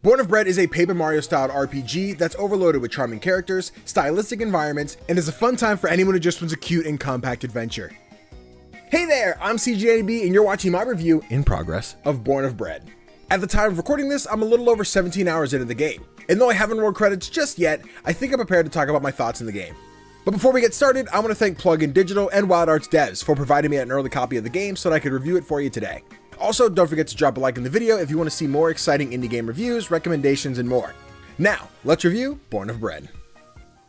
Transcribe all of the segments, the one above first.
Born of Bread is a Paper Mario styled RPG that's overloaded with charming characters, stylistic environments, and is a fun time for anyone who just wants a cute and compact adventure. Hey there, I'm CGDannyB and you're watching my review, in progress, of Born of Bread. At the time of recording this, I'm a little over 17 hours into the game, and though I haven't rolled credits just yet, I think I'm prepared to talk about my thoughts in the game. But before we get started, I want to thank Plugin Digital and WildArts devs for providing me an early copy of the game so that I could review it for you today. Also, don't forget to drop a like in the video if you want to see more exciting indie game reviews, recommendations, and more. Now, let's review Born of Bread.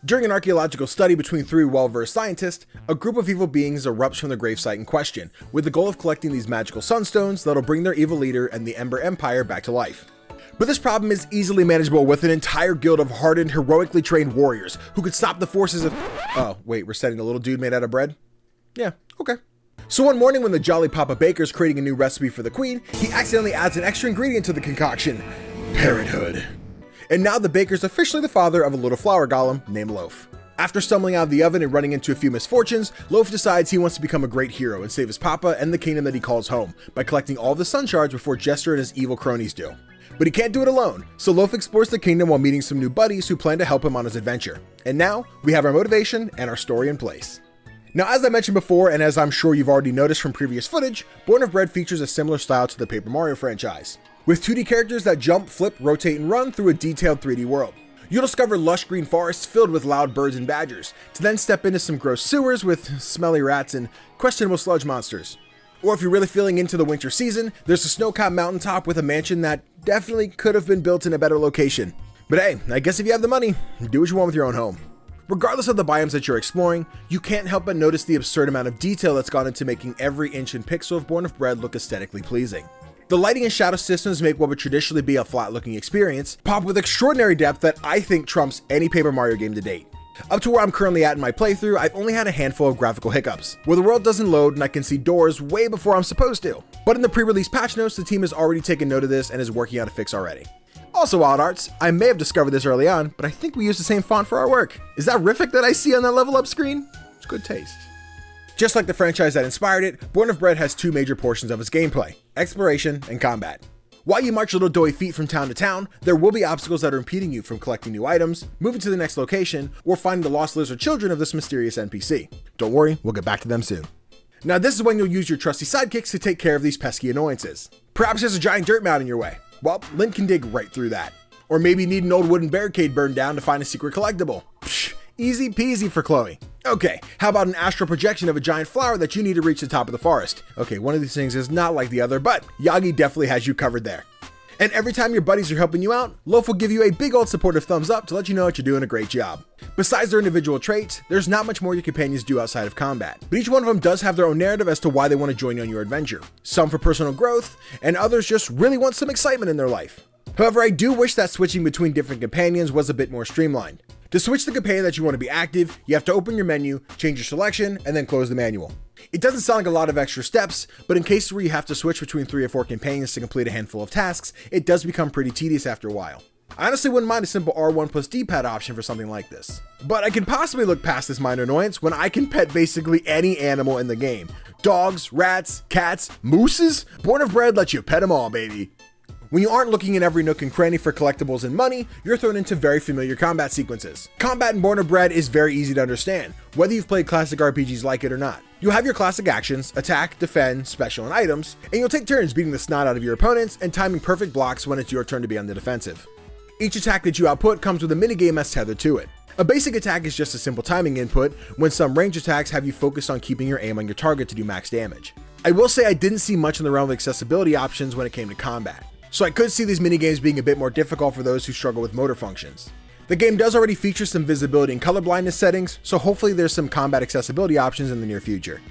During an archaeological study between three well-versed scientists, a group of evil beings erupts from the gravesite in question, with the goal of collecting these magical sunstones that'll bring their evil leader and the Ember Empire back to life. But this problem is easily manageable with an entire guild of hardened, heroically trained warriors who could stop the forces of— Oh, wait, we're setting a little dude made out of bread? Yeah, okay. So one morning when the jolly Papa Baker's creating a new recipe for the queen, he accidentally adds an extra ingredient to the concoction: parenthood. And now the baker's officially the father of a little flour golem named Loaf. After stumbling out of the oven and running into a few misfortunes, Loaf decides he wants to become a great hero and save his papa and the kingdom that he calls home by collecting all the sun shards before Jester and his evil cronies do. But he can't do it alone, so Loaf explores the kingdom while meeting some new buddies who plan to help him on his adventure. And now, we have our motivation and our story in place. Now, as I mentioned before, and as I'm sure you've already noticed from previous footage, Born of Bread features a similar style to the Paper Mario franchise, with 2D characters that jump, flip, rotate, and run through a detailed 3D world. You'll discover lush green forests filled with loud birds and badgers, to then step into some gross sewers with smelly rats and questionable sludge monsters. Or if you're really feeling into the winter season, there's a snow-capped mountaintop with a mansion that definitely could have been built in a better location. But hey, I guess if you have the money, do what you want with your own home. Regardless of the biomes that you're exploring, you can't help but notice the absurd amount of detail that's gone into making every inch and pixel of Born of Bread look aesthetically pleasing. The lighting and shadow systems make what would traditionally be a flat-looking experience pop with extraordinary depth that I think trumps any Paper Mario game to date. Up to where I'm currently at in my playthrough, I've only had a handful of graphical hiccups, where the world doesn't load and I can see doors way before I'm supposed to. But in the pre-release patch notes, the team has already taken note of this and is working on a fix already. Also, WildArts, I may have discovered this early on, but I think we use the same font for our work. Is that Riffic that I see on that level up screen? It's good taste. Just like the franchise that inspired it, Born of Bread has two major portions of its gameplay: exploration and combat. While you march little doughy feet from town to town, there will be obstacles that are impeding you from collecting new items, moving to the next location, or finding the lost lizard children of this mysterious NPC. Don't worry, we'll get back to them soon. Now this is when you'll use your trusty sidekicks to take care of these pesky annoyances. Perhaps there's a giant dirt mound in your way. Well, Link can dig right through that. Or maybe you need an old wooden barricade burned down to find a secret collectible. Psh, easy peasy for Chloe. Okay, how about an astral projection of a giant flower that you need to reach the top of the forest? Okay, one of these things is not like the other, but Yagi definitely has you covered there. And every time your buddies are helping you out, Loaf will give you a big old supportive thumbs up to let you know that you're doing a great job. Besides their individual traits, there's not much more your companions do outside of combat, but each one of them does have their own narrative as to why they want to join you on your adventure. Some for personal growth, and others just really want some excitement in their life. However, I do wish that switching between different companions was a bit more streamlined. To switch the companion that you want to be active, you have to open your menu, change your selection, and then close the manual. It doesn't sound like a lot of extra steps, but in cases where you have to switch between 3 or 4 companions to complete a handful of tasks, it does become pretty tedious after a while. I honestly wouldn't mind a simple R1 plus D-pad option for something like this. But I can possibly look past this minor annoyance when I can pet basically any animal in the game. Dogs, rats, cats, mooses? Born of Bread lets you pet them all, baby. When you aren't looking in every nook and cranny for collectibles and money, you're thrown into very familiar combat sequences. Combat in Born of Bread is very easy to understand, whether you've played classic RPGs like it or not. You'll have your classic actions: attack, defend, special, and items, and you'll take turns beating the snot out of your opponents and timing perfect blocks when it's your turn to be on the defensive. Each attack that you output comes with a minigame that's tethered to it. A basic attack is just a simple timing input, when some range attacks have you focused on keeping your aim on your target to do max damage. I will say I didn't see much in the realm of accessibility options when it came to combat, so I could see these minigames being a bit more difficult for those who struggle with motor functions. The game does already feature some visibility and color blindness settings, so hopefully there's some combat accessibility options in the near future.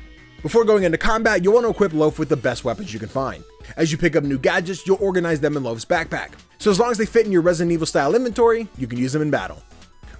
Before going into combat, you'll want to equip Loaf with the best weapons you can find. As you pick up new gadgets, you'll organize them in Loaf's backpack, so as long as they fit in your Resident Evil style inventory, you can use them in battle.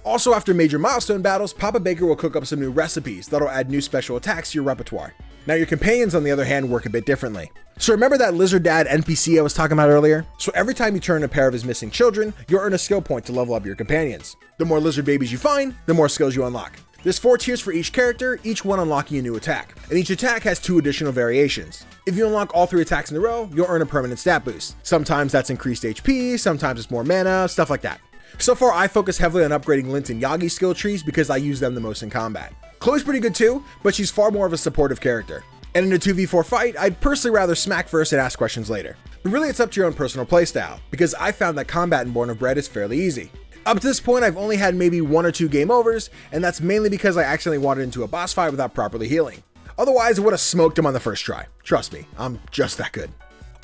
Also, after major milestone battles, Papa Baker will cook up some new recipes that'll add new special attacks to your repertoire. Now your companions, on the other hand, work a bit differently. So remember that lizard dad NPC I was talking about earlier? So every time you turn a pair of his missing children, you'll earn a skill point to level up your companions. The more lizard babies you find, the more skills you unlock. There's 4 tiers for each character, each one unlocking a new attack, and each attack has 2 additional variations. If you unlock all 3 attacks in a row, you'll earn a permanent stat boost. Sometimes that's increased HP, sometimes it's more mana, stuff like that. So far, I focus heavily on upgrading Lint and Yagi's skill trees because I use them the most in combat. Chloe's pretty good too, but she's far more of a supportive character. And in a 2v4 fight, I'd personally rather smack first and ask questions later. But really it's up to your own personal playstyle, because I found that combat in Born of Bread is fairly easy. Up to this point, I've only had maybe 1 or 2 game overs, and that's mainly because I accidentally wandered into a boss fight without properly healing. Otherwise, I would have smoked him on the first try. Trust me, I'm just that good.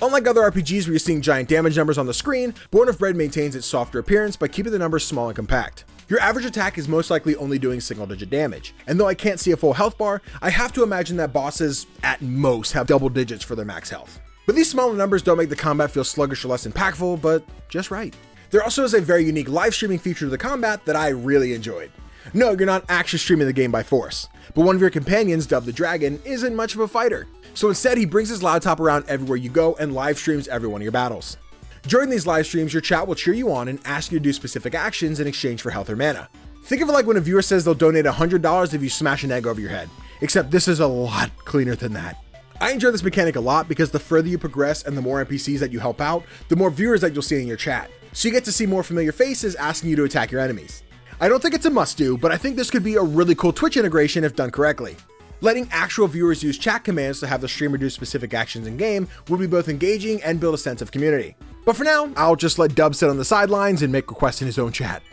Unlike other RPGs where you're seeing giant damage numbers on the screen, Born of Bread maintains its softer appearance by keeping the numbers small and compact. Your average attack is most likely only doing single-digit damage, and though I can't see a full health bar, I have to imagine that bosses, at most, have double digits for their max health. But these smaller numbers don't make the combat feel sluggish or less impactful, but just right. There also is a very unique live streaming feature to the combat that I really enjoyed. No, you're not actually streaming the game by force, but one of your companions, dubbed the Dragon, isn't much of a fighter. So instead, he brings his laptop around everywhere you go and live streams every one of your battles. During these live streams, your chat will cheer you on and ask you to do specific actions in exchange for health or mana. Think of it like when a viewer says they'll donate $100 if you smash an egg over your head, except this is a lot cleaner than that. I enjoy this mechanic a lot because the further you progress and the more NPCs that you help out, the more viewers that you'll see in your chat. So you get to see more familiar faces asking you to attack your enemies. I don't think it's a must-do, but I think this could be a really cool Twitch integration if done correctly. Letting actual viewers use chat commands to have the streamer do specific actions in-game would be both engaging and build a sense of community. But for now, I'll just let Dub sit on the sidelines and make requests in his own chat.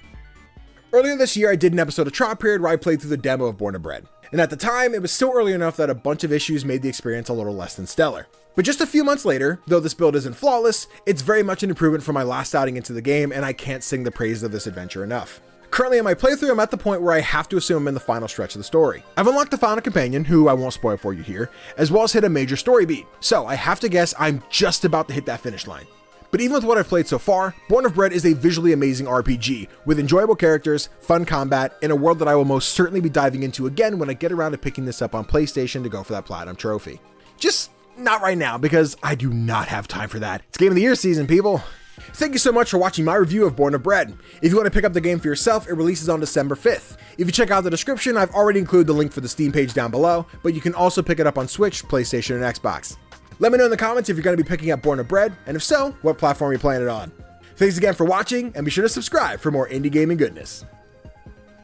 Earlier this year, I did an episode of Trial Period where I played through the demo of Born of Bread. And at the time, it was still early enough that a bunch of issues made the experience a little less than stellar. But just a few months later, though this build isn't flawless, it's very much an improvement from my last outing into the game, and I can't sing the praises of this adventure enough. Currently in my playthrough, I'm at the point where I have to assume I'm in the final stretch of the story. I've unlocked the final companion, who I won't spoil for you here, as well as hit a major story beat, so I have to guess I'm just about to hit that finish line. But even with what I've played so far, Born of Bread is a visually amazing RPG, with enjoyable characters, fun combat, and a world that I will most certainly be diving into again when I get around to picking this up on PlayStation to go for that Platinum Trophy. Just not right now, because I do not have time for that. It's Game of the Year season, people. Thank you so much for watching my review of Born of Bread. If you want to pick up the game for yourself, it releases on December 5th. If you check out the description, I've already included the link for the Steam page down below, but you can also pick it up on Switch, PlayStation, and Xbox. Let me know in the comments if you're going to be picking up Born of Bread, and if so, what platform you're playing it on. Thanks again for watching, and be sure to subscribe for more indie gaming goodness.